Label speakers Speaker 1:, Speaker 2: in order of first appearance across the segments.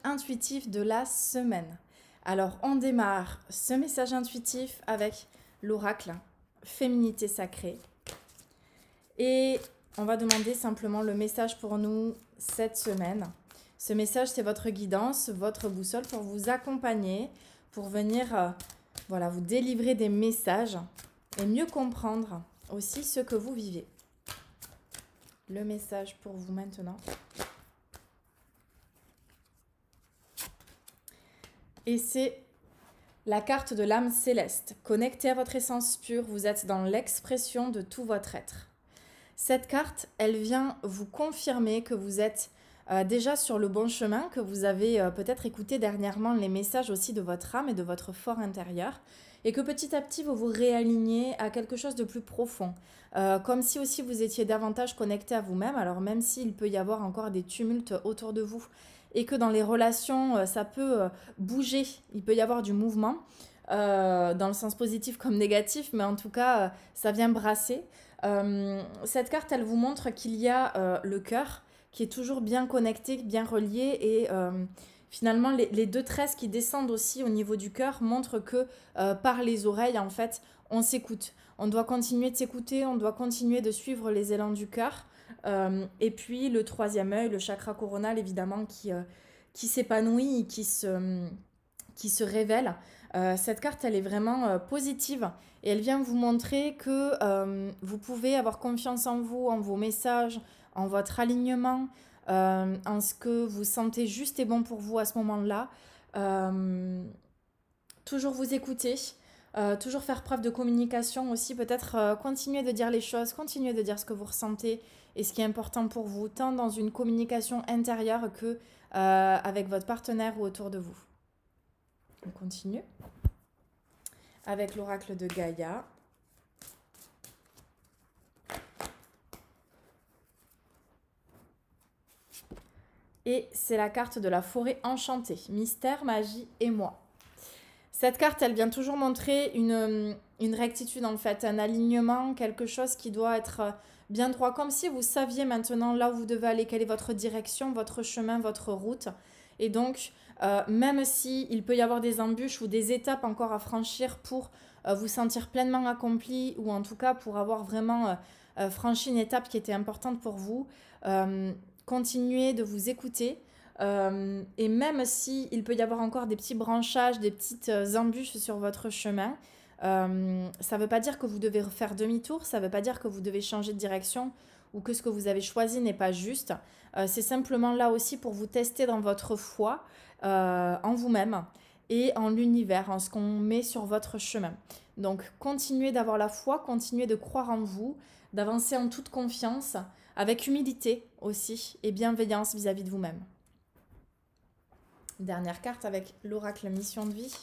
Speaker 1: intuitif de la semaine. Alors, on démarre ce message intuitif avec l'oracle Féminité sacrée. Et on va demander simplement le message pour nous cette semaine. Ce message, c'est votre guidance, votre boussole pour vous accompagner, pour venir voilà, vous délivrer des messages et mieux comprendre aussi ce que vous vivez. Le message pour vous maintenant. Et c'est la carte de l'âme céleste. Connectée à votre essence pure, vous êtes dans l'expression de tout votre être. Cette carte, elle vient vous confirmer que vous êtes déjà sur le bon chemin, que vous avez peut-être écouté dernièrement les messages aussi de votre âme et de votre fort intérieur, et que petit à petit, vous vous réalignez à quelque chose de plus profond. Comme si aussi vous étiez davantage connecté à vous-même, alors même s'il peut y avoir encore des tumultes autour de vous, et que dans les relations, ça peut bouger, il peut y avoir du mouvement, dans le sens positif comme négatif, mais en tout cas, ça vient brasser. Cette carte, elle vous montre qu'il y a le cœur qui est toujours bien connecté, bien relié, et finalement, les deux tresses qui descendent aussi au niveau du cœur montrent que par les oreilles, en fait, on s'écoute. On doit continuer de s'écouter, on doit continuer de suivre les élans du cœur. Et puis le troisième œil, le chakra coronal évidemment qui s'épanouit, qui se révèle. Cette carte elle est vraiment positive et elle vient vous montrer que vous pouvez avoir confiance en vous, en vos messages, en votre alignement, en ce que vous sentez juste et bon pour vous à ce moment-là. Toujours vous écouter. Toujours faire preuve de communication aussi, peut-être continuer de dire les choses, continuer de dire ce que vous ressentez et ce qui est important pour vous, tant dans une communication intérieure que avec votre partenaire ou autour de vous. On continue avec l'oracle de Gaïa. Et c'est la carte de la forêt enchantée, mystère, magie et moi. Cette carte, elle vient toujours montrer une rectitude en fait, un alignement, quelque chose qui doit être bien droit, comme si vous saviez maintenant là où vous devez aller, quelle est votre direction, votre chemin, votre route. Et donc, même s'il peut y avoir des embûches ou des étapes encore à franchir pour vous sentir pleinement accompli, ou en tout cas pour avoir vraiment franchi une étape qui était importante pour vous, continuez de vous écouter. Et même s'il peut y avoir encore des petits branchages, des petites embûches sur votre chemin, ça ne veut pas dire que vous devez faire demi-tour, ça ne veut pas dire que vous devez changer de direction ou que ce que vous avez choisi n'est pas juste. C'est simplement là aussi pour vous tester dans votre foi, en vous-même et en l'univers, en ce qu'on met sur votre chemin. Donc continuez d'avoir la foi, continuez de croire en vous, d'avancer en toute confiance, avec humilité aussi et bienveillance vis-à-vis de vous-même. Dernière carte avec l'oracle mission de vie.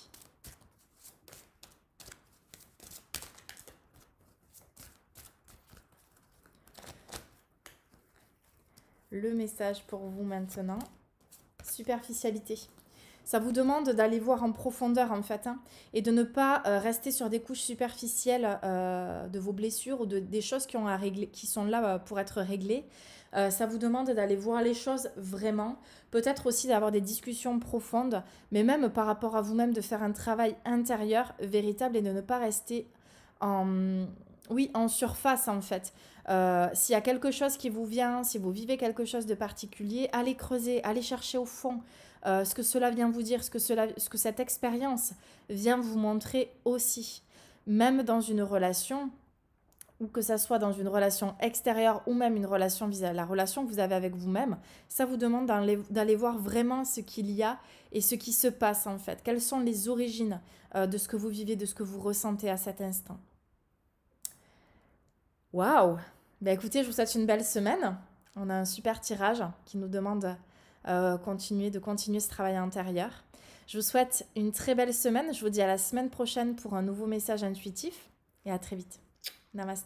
Speaker 1: Le message pour vous maintenant. Superficialité. Ça vous demande d'aller voir en profondeur en fait, hein, et de ne pas rester sur des couches superficielles de vos blessures ou des choses qui ont à régler, qui sont là pour être réglées. Ça vous demande d'aller voir les choses vraiment, peut-être aussi d'avoir des discussions profondes, mais même par rapport à vous-même, de faire un travail intérieur véritable et de ne pas rester en surface en fait. S'il y a quelque chose qui vous vient, si vous vivez quelque chose de particulier, allez creuser, allez chercher au fond ce que cela vient vous dire, ce que cette expérience vient vous montrer aussi. Même dans une relation, ou que ça soit dans une relation extérieure ou même une relation vis-à-vis de la relation que vous avez avec vous-même, ça vous demande d'aller voir vraiment ce qu'il y a et ce qui se passe en fait. Quelles sont les origines de ce que vous vivez, de ce que vous ressentez à cet instant. Waouh! Ben écoutez, je vous souhaite une belle semaine. On a un super tirage qui nous demande de continuer ce travail intérieur. Je vous souhaite une très belle semaine. Je vous dis à la semaine prochaine pour un nouveau message intuitif et à très vite. Namaste.